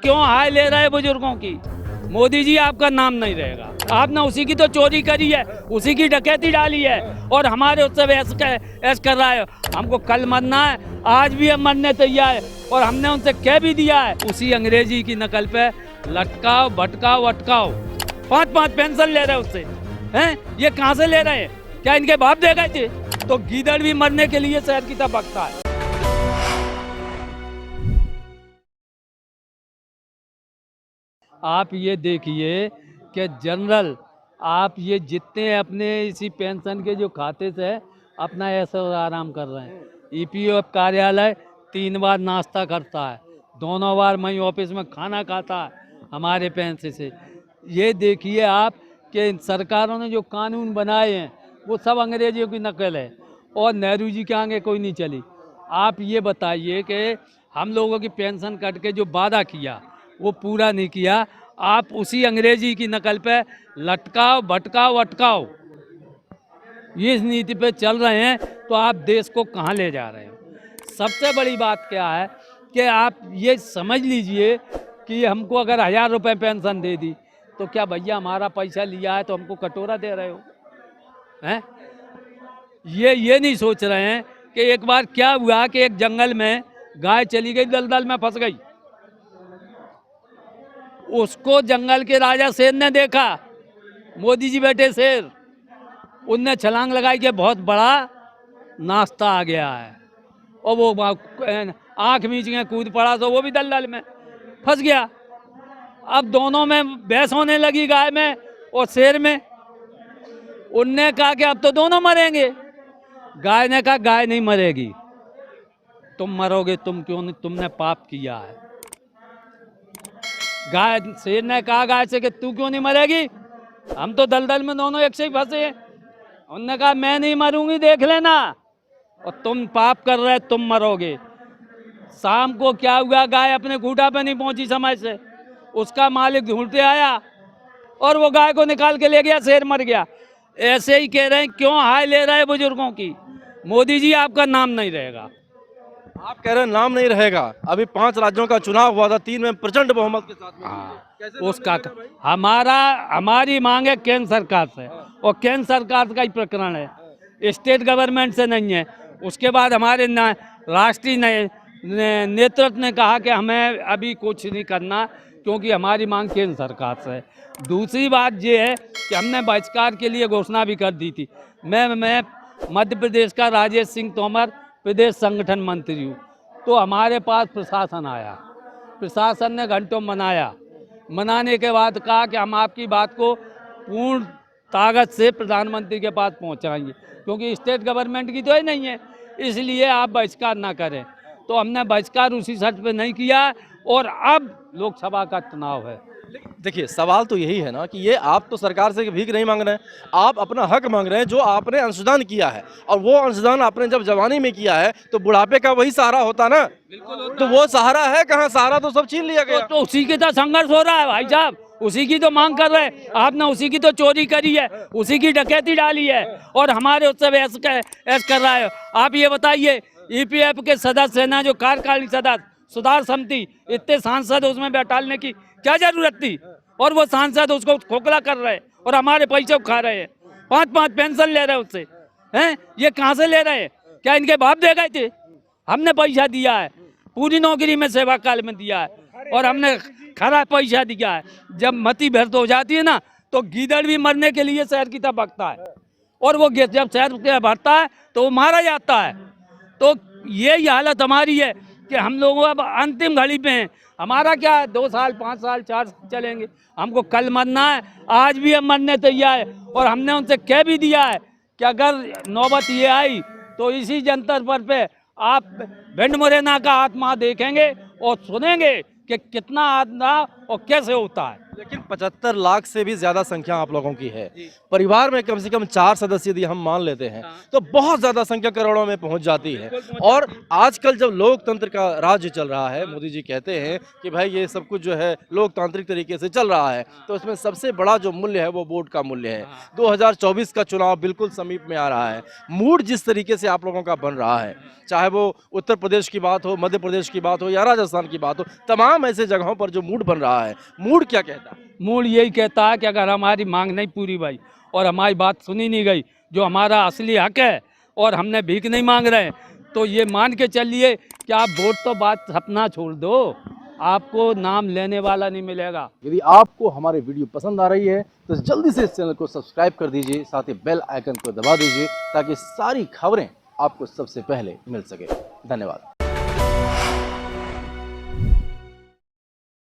क्यों हाय ले रहे हैं बुजुर्गों की? मोदी जी आपका नाम नहीं रहेगा। आपने उसी की तो चोरी करी है, उसी की डकैती डाली है और हमारे उससे ऐस कर रहा है। हमको कल मरना है, आज भी हम मरने तैयार है और हमने उनसे कह भी दिया है। उसी अंग्रेजी की नकल पे लटकाओ भटकाओ अटकाओ, 5-5 पेंशन ले रहे हैं उससे हैं। ये कहाँ से ले रहे हैं? क्या इनके बाप दे गए थे? तो गीदड़ भी मरने के लिए शहर की तरफ भगता है। आप ये देखिए कि जनरल आप ये जितने अपने इसी पेंशन के जो खाते से अपना ऐसा आराम कर रहे हैं। ईपीएफ कार्यालय 3 बार नाश्ता करता है, दोनों बार वहीं ऑफिस में खाना खाता है हमारे पैसे से। ये देखिए आप कि इन सरकारों ने जो कानून बनाए हैं वो सब अंग्रेजियों की नकल है और नेहरू जी के आगे कोई नहीं चली। आप ये बताइए कि हम लोगों की पेंशन कट के जो वादा किया वो पूरा नहीं किया। आप उसी अंग्रेजी की नकल पे लटकाओ भटकाओ अटकाओ, ये इस नीति पे चल रहे हैं तो आप देश को कहाँ ले जा रहे हैं? सबसे बड़ी बात क्या है कि आप ये समझ लीजिए कि हमको अगर 1000 रुपये पेंशन दे दी तो क्या भैया हमारा पैसा लिया है तो हमको कटोरा दे रहे हो हैं? ये नहीं सोच रहे हैं कि एक बार क्या हुआ कि एक जंगल में गाय चली गई, दलदल में फंस गई। उसको जंगल के राजा शेर ने देखा, मोदी जी बैठे शेर, उनने छलांग लगाई कि बहुत बड़ा नाश्ता आ गया है और वो आंख मीच के कूद पड़ा तो वो भी दलदल में फंस गया। अब दोनों में बहस होने लगी, गाय में और शेर में। उनने कहा कि अब तो दोनों मरेंगे। गाय ने कहा गाय नहीं मरेगी, तुम मरोगे। तुम क्यों नहीं? तुमने पाप किया है। गाय शेर ने कहा गाय से कि तू क्यों नहीं मरेगी, हम तो दलदल में दोनों एक से ही फंसे हैं। उन्होंने कहा मैं नहीं मरूंगी, देख लेना, और तुम पाप कर रहे, तुम मरोगे। शाम को क्या हुआ, गाय अपने खूंटा पे नहीं पहुंची समय से, उसका मालिक ढूंढते आया और वो गाय को निकाल के ले गया, शेर मर गया। ऐसे ही कह रहे हैं क्यों हाय ले रहे हैं बुजुर्गों की? मोदी जी आपका नाम नहीं रहेगा। आप कह रहे हैं नाम नहीं रहेगा। अभी 5 राज्यों का चुनाव हुआ था, 3 में प्रचंड बहुमत के साथ में। उसका हमारी मांग है केंद्र सरकार से और केंद्र सरकार का ही प्रकरण है, स्टेट गवर्नमेंट से नहीं है। उसके बाद हमारे राष्ट्रीय नेतृत्व ने कहा कि हमें अभी कुछ नहीं करना क्योंकि हमारी मांग केंद्र सरकार से है। दूसरी बात ये है कि हमने बहिष्कार के लिए घोषणा भी कर दी थी। मैं मध्य प्रदेश का राजेश सिंह तोमर प्रदेश संगठन मंत्री हूँ। तो हमारे पास प्रशासन आया, प्रशासन ने घंटों मनाया, मनाने के बाद कहा कि हम आपकी बात को पूर्ण ताकत से प्रधानमंत्री के पास पहुंचाएंगे क्योंकि स्टेट गवर्नमेंट की तो ही नहीं है, इसलिए आप बहिष्कार ना करें। तो हमने बहिष्कार उसी शर्त पे नहीं किया और अब लोकसभा का चुनाव है। देखिए सवाल तो यही है ना कि ये आप तो सरकार से भीख नहीं मांग रहे हैं, आप अपना हक मांग रहे हैं जो आपने अंशदान किया है, और वो अंशदान आपने जब जवानी में किया है तो बुढ़ापे का वही सहारा होता ना। तो वो सहारा है कहाँ? सहारा तो सब छीन लिया गया। तो उसी के साथ संघर्ष हो रहा है भाई साहब, उसी की तो मांग कर रहे हैं। आपने उसी की तो चोरी करी है, उसी की डकैती डाली है और हमारे उससे ऐस कर रहा है। आप ये बताइए ईपीएफ के सदस्य है ना, जो कार्यकारिणी सदस्य सुधार समिति, इतने सांसद उसमें बैठाने की क्या जरूरत थी? और वो सांसद उसको खोखला कर रहे हैं और हमारे पैसे खा रहे हैं, 5-5 पेंशन ले रहे हैं उससे हैं। ये कहाँ से ले रहे हैं? क्या इनके बाप दे गए थे? हमने पैसा दिया है, पूरी नौकरी में सेवा काल में दिया है और हमने खरा पैसा दिया है। जब मती व्यर्थ हो जाती है ना तो गीदड़ भी मरने के लिए शहर की तरफ भगता है और वो जब शहर की तरफ भरता है तो वो मारा जाता है। तो यही हालत हमारी है कि हम लोग अब अंतिम घड़ी पे हैं। हमारा क्या 2 साल 5 साल 4 साल चलेंगे, हमको कल मरना है, आज भी हम मरने तैयार है और हमने उनसे कह भी दिया है कि अगर नौबत ये आई तो इसी जंतर पर पे आप भिंड मुरैना का आत्मा देखेंगे और सुनेंगे कि कितना आत्मा और कैसे होता है। लेकिन 75 लाख से भी ज्यादा संख्या आप लोगों की है। परिवार में कम से कम 4 सदस्य यदि हम मान लेते हैं तो बहुत ज्यादा संख्या करोड़ों में पहुंच जाती है। और आजकल जब लोकतंत्र का राज्य चल रहा है, मोदी जी कहते हैं कि भाई ये सब कुछ जो है लोकतांत्रिक तरीके से चल रहा है, तो इसमें सबसे बड़ा जो मूल्य है वो वोट का मूल्य है। 2024 का चुनाव बिल्कुल समीप में आ रहा है। मूड जिस तरीके से आप लोगों का बन रहा है, चाहे वो उत्तर प्रदेश की बात हो, मध्य प्रदेश की बात हो या राजस्थान की बात हो, तमाम तमाम ऐसे जगहों पर जो मूड बन रहा है, मूड क्या कहता है? मूड यही कहता है कि अगर हमारी मांग नहीं पूरी भाई और हमारी बात सुनी नहीं गई, जो हमारा असली हक है और हमने भीख नहीं मांग रहे हैं, तो ये मान के चलिए कि आप वोट तो बात सपना छोड़ दो, आपको नाम लेने वाला नहीं मिलेगा। यदि आपको हमारे वीडियो पसंद आ रही है तो जल्दी से इस चैनल को सब्सक्राइब कर दीजिए, साथ ही बेल आइकन को दबा दीजिए ताकि सारी खबरें आपको सबसे पहले मिल सके। धन्यवाद।